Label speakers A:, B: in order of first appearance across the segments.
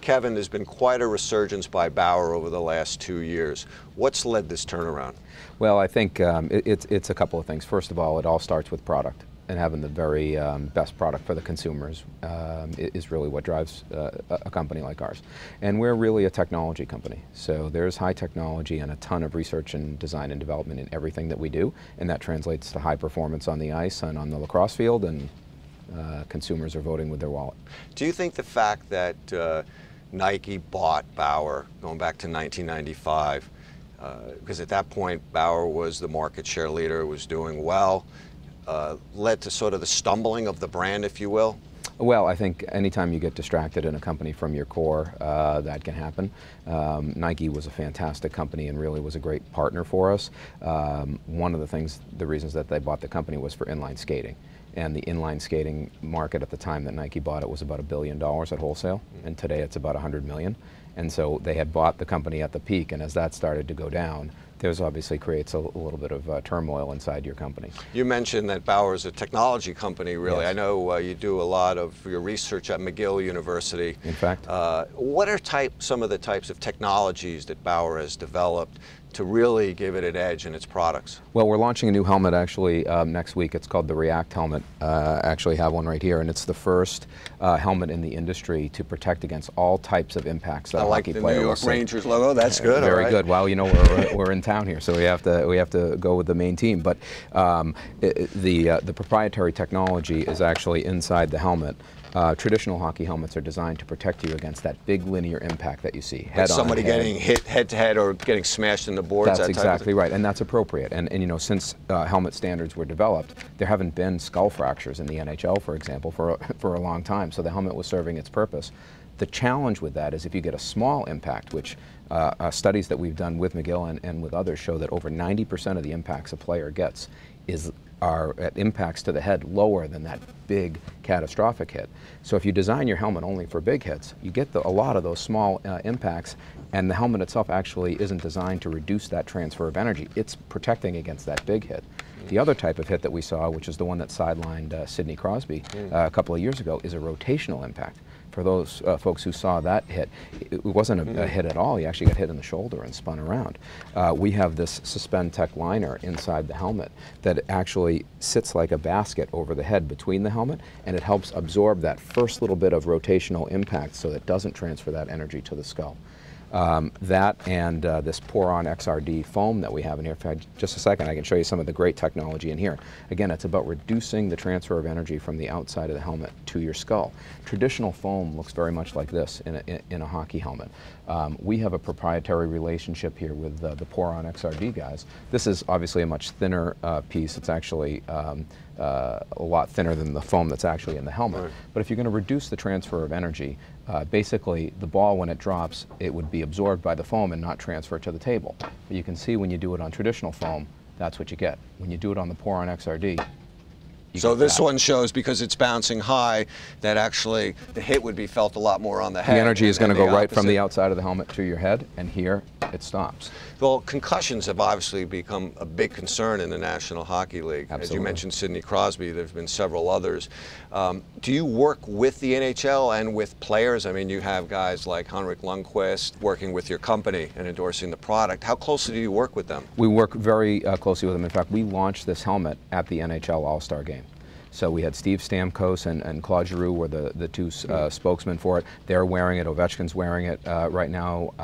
A: Kevin, there's been quite a resurgence by Bauer over the last 2 years. What's led this turnaround?
B: Well, I think it's a couple of things. First of all, it all starts with product, and having the very best product for the consumers is really what drives a company like ours. And we're really a technology company, so there's high technology and a ton of research and design and development in everything that we do, and that translates to high performance on the ice and on the lacrosse field, and consumers are voting with their wallet.
A: Do you think the fact that Nike bought Bauer going back to 1995, because at that point Bauer was the market share leader, was doing well, led to sort of the stumbling of the brand, if you will?
B: Well, I think anytime you get distracted in a company from your core, that can happen. Nike was a fantastic company and really was a great partner for us. One of the reasons that they bought the company was for inline skating. And the inline skating market at the time that Nike bought it was about $1 billion at wholesale, and today it's about $100 million. And so they had bought the company at the peak, and as that started to go down, there's obviously creates a little bit of turmoil inside your company.
A: You mentioned that Bauer is a technology company, really.
B: Yes.
A: I know you do a lot of your research at McGill University.
B: In fact.
A: What are some of the types of technologies that Bauer has developed to really give it an edge in its products?
B: Well, we're launching a new helmet actually next week. It's called the React helmet. I actually have one right here, and it's the first helmet in the industry to protect against all types of impacts that a hockey player will see. I like the New York
A: Rangers logo. That's good.
B: Very good. Well, you know, we're in town here, so we have to go with the main team. But the proprietary technology is actually inside the helmet. Traditional hockey helmets are designed to protect you against that big linear impact that you see head on.
A: Somebody getting hit head to head or getting smashed in the boards.
B: That's exactly right, and that's appropriate. And you know, since helmet standards were developed, there haven't been skull fractures in the NHL, for example, for a long time. So the helmet was serving its purpose. The challenge with that is if you get a small impact, which studies that we've done with McGill and with others show that over 90% of the impacts a player gets are at impacts to the head lower than that big catastrophic hit. So if you design your helmet only for big hits, you get a lot of those small impacts, and the helmet itself actually isn't designed to reduce that transfer of energy. It's protecting against that big hit. The other type of hit that we saw, which is the one that sidelined Sidney Crosby a couple of years ago, is a rotational impact. For those folks who saw that hit, it wasn't a hit at all. He actually got hit in the shoulder and spun around. We have this Suspend Tech liner inside the helmet that actually sits like a basket over the head between the helmet, and it helps absorb that first little bit of rotational impact so that it doesn't transfer that energy to the skull. That and this Pour-On XRD foam that we have in here. In just a second, I can show you some of the great technology in here. Again, it's about reducing the transfer of energy from the outside of the helmet to your skull. Traditional foam looks very much like this in a hockey helmet. We have a proprietary relationship here with the Pour-On XRD guys. This is obviously a much thinner piece. It's actually a lot thinner than the foam that's actually in the helmet. Right. But if you're going to reduce the transfer of energy, basically the ball, when it drops, it would be absorbed by the foam and not transfer to the table. But you can see when you do it on traditional foam, that's what you get. When you do it on the Pour-On XRD,
A: so this one shows, because it's bouncing high, that actually the hit would be felt a lot more on the head.
B: The energy is going to go right from the outside of the helmet to your head, and here it stops.
A: Well, concussions have obviously become a big concern in the National Hockey League.
B: Absolutely.
A: As you mentioned Sidney Crosby, there's been several others. Do you work with the NHL and with players? I mean, you have guys like Henrik Lundqvist working with your company and endorsing the product. How closely do you work with them?
B: We work very closely with them. In fact, we launched this helmet at the NHL All-Star Game. So we had Steve Stamkos and Claude Giroux were the two spokesmen for it. They're wearing it. Ovechkin's wearing it right now.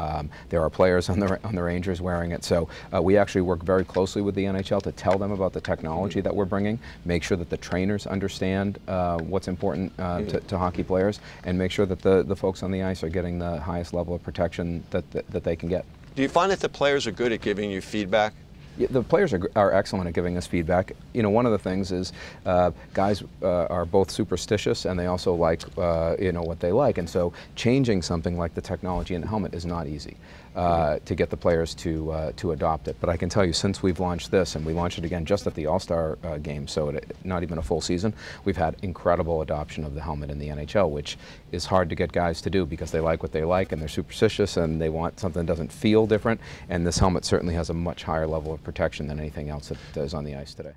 B: There are players on the Rangers wearing it. So we actually work very closely with the NHL to tell them about the technology that we're bringing, make sure that the trainers understand what's important to hockey players, and make sure that the folks on the ice are getting the highest level of protection that they can get.
A: Do you find that the players are good at giving you feedback?
B: Yeah, the players are excellent at giving us feedback. You know, one of the things is guys are both superstitious, and they also like you know, what they like, and so changing something like the technology in the helmet is not easy to get the players to adopt it. But I can tell you, since we've launched this, and we launched it again just at the All-Star game, so not even a full season, we've had incredible adoption of the helmet in the NHL, which is hard to get guys to do because they like what they like, and they're superstitious, and they want something that doesn't feel different, and this helmet certainly has a much higher level of protection than anything else that is on the ice today.